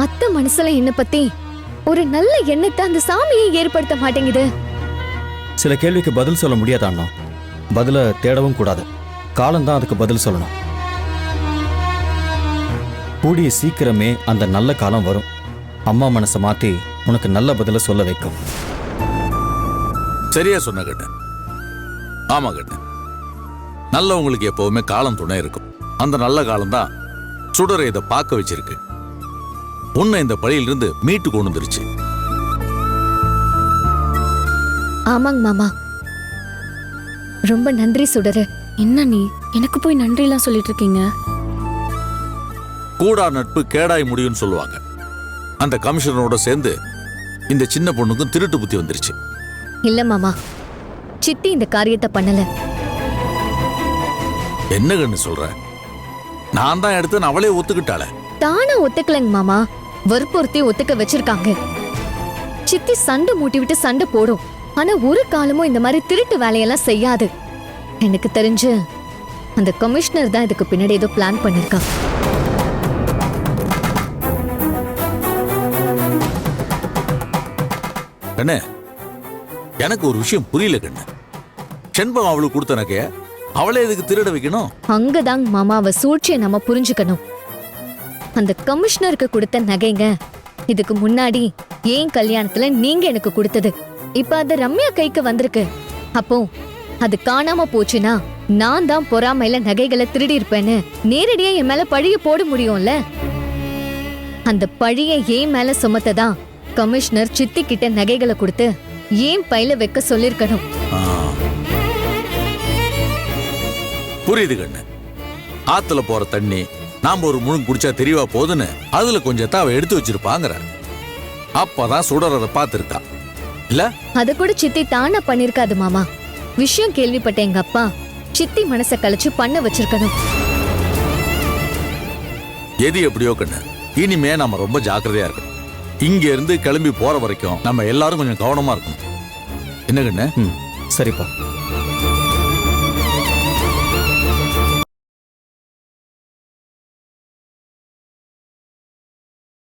அத்தை மனசுல என்ன பத்தி ஒரு நல்ல எண்ணத்தை அந்த சாமியை ஏற்படுத்த மாட்டேங்குது. சில கேள்விக்கு பதில் சொல்ல முடியாத அண்ணா, பதில தேடவும் கூடாது. காலம்தான் அதுக்கு பதில் சொல்லணும். கூடிய சீக்கிரமே அந்த நல்ல காலம் வரும். அம்மா மனசை மாத்தி உனக்கு நல்ல பதில சொல்ல வைக்கும். சரியா சொன்ன கண்ணு. ஆமா கண்ணு, நல்லவங்களுக்கு எப்பவுமே காலம் துணை இருக்கும். அந்த நல்ல காலம் தான் சுடரை இதை பார்க்க வச்சிருக்கு. உன்னை இந்த பழியிலிருந்து மீட்டு கொண்டு வந்துருச்சு. ஆமாங்க மாமா, ரொம்ப நன்றி சுடரு. என்ன நீ எனக்கு போய் நன்றி எல்லாம் சொல்லிட்டு இருக்கீங்க? கூடா நட்பு கேடாய் முடியும்னு சொல்லுவாங்க. அந்த கமிஷனரோட சேர்ந்து இந்த சின்ன பொண்ணுக்கும் திருட்டு புத்தி வந்துருச்சு. இல்ல மாமா, சித்தி இந்த காரியத்தை பண்ணல. என்ன கண்ணு சொல்ற? நான் தான் எடுத்து அவளே ஒத்துக்கிட்டாளே. தானா ஒத்துக்கலங்க மாமா, வற்புறுத்தி ஒத்துக்க வச்சிருக்காங்க. சித்தி சண்டை மூட்டி விட்டு சண்டை போடும், ஆனா ஒரு காலமும் இந்த மாதிரி திருட்டு வேலையெல்லாம் செய்யாது. எனக்கு தெரிஞ்சு அந்த கமிஷனர் தான் இதுக்கு பின்னாடி ஏதோ பிளான் பண்ணிருக்கா. கண்ணு, எனக்கு ஒரு விஷயம் புரியல கண்ணு. செண்பகம் அவளுக்கு கொடுத்த நகைய அவளே இதுக்கு திருட வைக்கணும்? அங்கதாங்க மாமா அவ சூழ்ச்சியை நம்ம புரிஞ்சுக்கணும். அந்த கமிஷனருக்கு கொடுத்த நகைங்க இதுக்கு முன்னாடி ஏன் கல்யாணத்துல நீங்க எனக்கு கொடுத்தது. இப்ப அது ரம்யா கைக்கு வந்திருக்கு. அப்போ அது காணாம போச்சுன்னா நான் தான் பொறாமையில நகைகளை திருடி இருப்பேன்னு நேரடியா என் மேல பழிய போட முடியும்ல. அந்த பழிய ஏன் மேல சுமத்ததான் கமிஷனர் சித்தி கிட்ட நகைகளை கொடுத்து ஏன் பையில வைக்க சொல்லிருக்கணும். புரியுது கண்ணு. ஆத்துல போற தண்ணி நாம ஒரு முழுங்க குடிச்சா தெரியவா போதுன்னு அதுல கொஞ்சத்தை அவ எடுத்து வச்சிருப்பாங்கிற. அப்பதான் சுடறத பாத்துருக்கா இல்ல? அத கூட சித்தி தானா பண்ணிருக்காது மாமா. விஷயம் கேள்விப்பட்ட எங்க அப்பா சித்தி மனச கழிச்சு பண்ண வச்சிருக்கணும். எது எப்படியோ கண்ணு, இனிமே நம்ம ரொம்ப ஜாக்கிரதையா இருக்கணும். இங்க இருந்து கிளம்பி போற வரைக்கும் நம்ம எல்லாரும் கொஞ்சம் கவனமா இருக்கணும். என்ன கண்ணு? சரிப்பா.